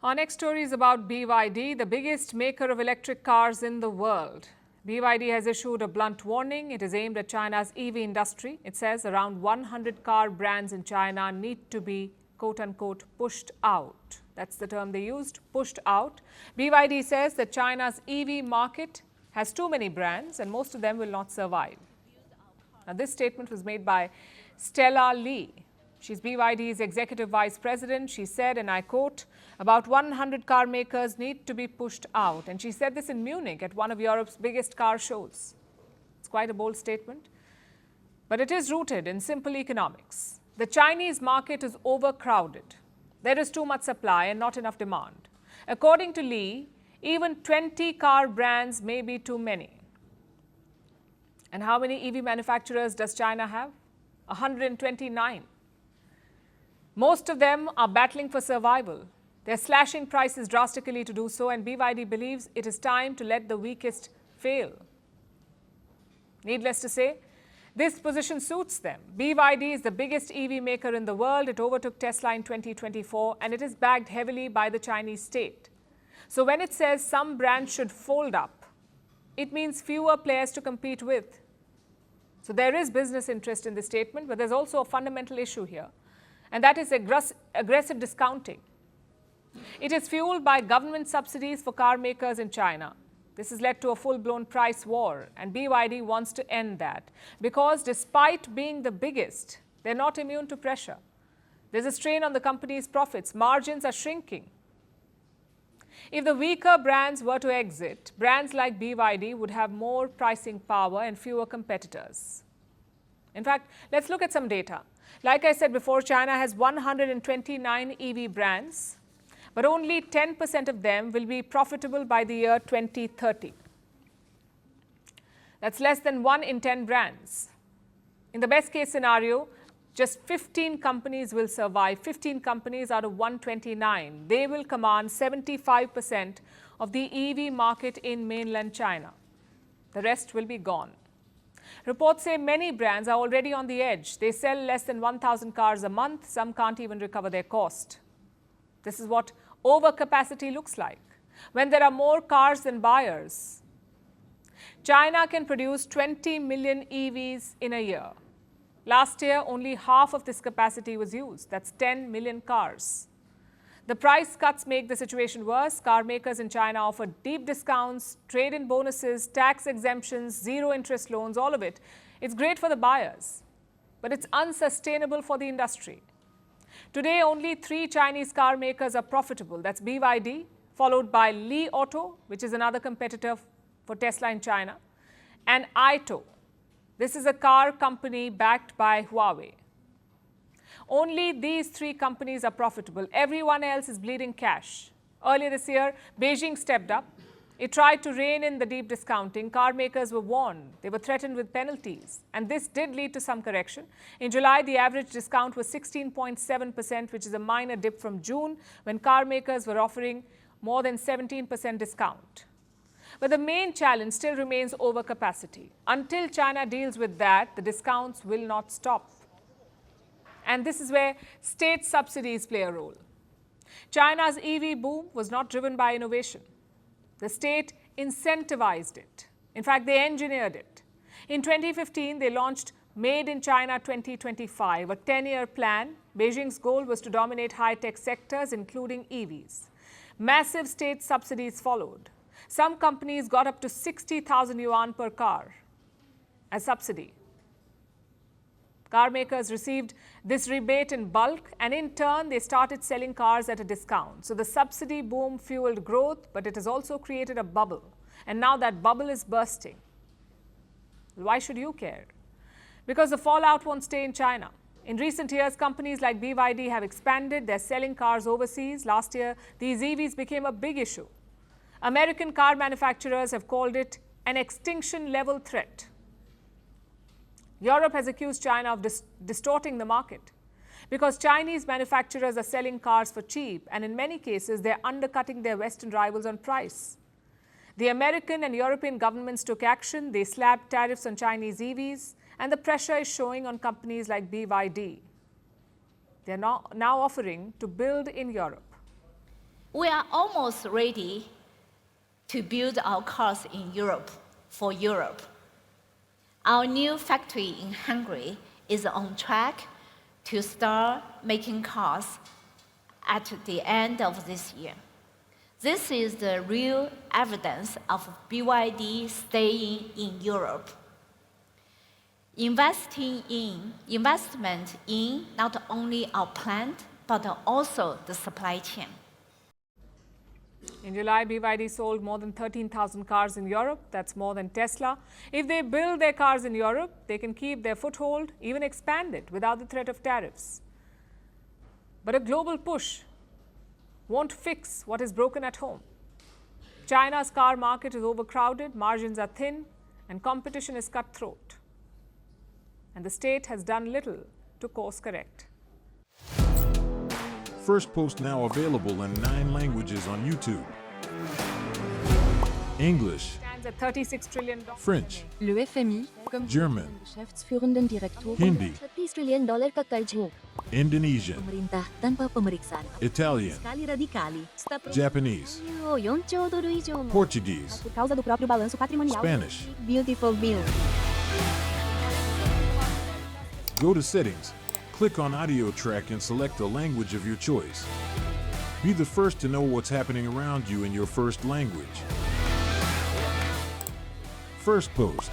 Our next story is about BYD, the biggest maker of electric cars in the world. BYD has issued a blunt warning. It is aimed at China's EV industry. It says around 100 car brands in China need to be, quote-unquote, pushed out. That's the term they used, pushed out. BYD says that China's EV market has too many brands and most of them will not survive. Now, this statement was made by Stella. She's BYD's executive vice president. She said, and I quote, about 100 car makers need to be pushed out. And she said this in Munich at one of Europe's biggest car shows. It's quite a bold statement, but it is rooted in simple economics. The Chinese market is overcrowded. There is too much supply and not enough demand. According to Li, even 20 car brands may be too many. And how many EV manufacturers does China have? 129. Most of them are battling for survival. They're slashing prices drastically to do so, and BYD believes it is time to let the weakest fail. Needless to say, this position suits them. BYD is the biggest EV maker in the world. It overtook Tesla in 2024, and it is backed heavily by the Chinese state. So when it says some brands should fold up, it means fewer players to compete with. So there is business interest in this statement, but there's also a fundamental issue here, and that is aggressive discounting. It is fueled by government subsidies for car makers in China. This has led to a full-blown price war, and BYD wants to end that because despite being the biggest, they're not immune to pressure. There's a strain on the company's profits. Margins are shrinking. If the weaker brands were to exit, brands like BYD would have more pricing power and fewer competitors. In fact, let's look at some data. Like I said before, China has 129 EV brands, but only 10% of them will be profitable by the year 2030. That's less than 1 in 10 brands. In the best case scenario, just 15 companies will survive, 15 companies out of 129. They will command 75% of the EV market in mainland China. The rest will be gone. Reports say many brands are already on the edge. They sell less than 1,000 cars a month. Some can't even recover their cost. This is what overcapacity looks like when there are more cars than buyers. China can produce 20 million EVs in a year. Last year, only half of this capacity was used. That's 10 million cars. The price cuts make the situation worse. Car makers in China offer deep discounts, trade-in bonuses, tax exemptions, zero-interest loans, all of it. It's great for the buyers, but it's unsustainable for the industry. Today, only 3 Chinese car makers are profitable. That's BYD, followed by Li Auto, which is another competitor for Tesla in China, and Aito. This is a car company backed by Huawei. Only these 3 companies are profitable. Everyone else is bleeding cash. Earlier this year, Beijing stepped up. It tried to rein in the deep discounting. Car makers were warned. They were threatened with penalties. And this did lead to some correction. In July, the average discount was 16.7%, which is a minor dip from June, when car makers were offering more than 17% discount. But the main challenge still remains overcapacity. Until China deals with that, the discounts will not stop. And this is where state subsidies play a role. China's EV boom was not driven by innovation. The state incentivized it. In fact, they engineered it. In 2015, they launched Made in China 2025, a 10-year plan. Beijing's goal was to dominate high-tech sectors, including EVs. Massive state subsidies followed. Some companies got up to 60,000 yuan per car as subsidy. Car makers received this rebate in bulk, and in turn, they started selling cars at a discount. So the subsidy boom fueled growth, but it has also created a bubble. And now that bubble is bursting. Why should you care? Because the fallout won't stay in China. In recent years, companies like BYD have expanded. They're selling cars overseas. Last year, these EVs became a big issue. American car manufacturers have called it an extinction-level threat. Europe has accused China of distorting the market because Chinese manufacturers are selling cars for cheap, and in many cases, they're undercutting their Western rivals on price. The American and European governments took action. They slapped tariffs on Chinese EVs, and the pressure is showing on companies like BYD. They're now offering to build in Europe. We are almost ready to build our cars in Europe, for Europe. Our new factory in Hungary is on track to start making cars at the end of this year. This is the real evidence of BYD staying in Europe. Investment in not only our plant, but also the supply chain. In July, BYD sold more than 13,000 cars in Europe. That's more than Tesla. If they build their cars in Europe, they can keep their foothold, even expand it without the threat of tariffs. But a global push won't fix what is broken at home. China's car market is overcrowded, margins are thin, and competition is cutthroat. And the state has done little to course correct. Firstpost now available in 9 languages on YouTube. English, Stands at $36 trillion. French, Le FMI, comme German, Geschäftsführenden Direktor, Hindi, $30 trillion kakaijmo. Indonesian, Pemerintah tanpa pemeriksaan. Italian, Sekali radikali. Japanese, 4兆ドル以上も Portuguese, por causa do próprio balanço patrimonial. Spanish. Beautiful bill. Go to Settings, click on Audio Track and select a language of your choice. Be the first to know what's happening around you in your first language. Firstpost.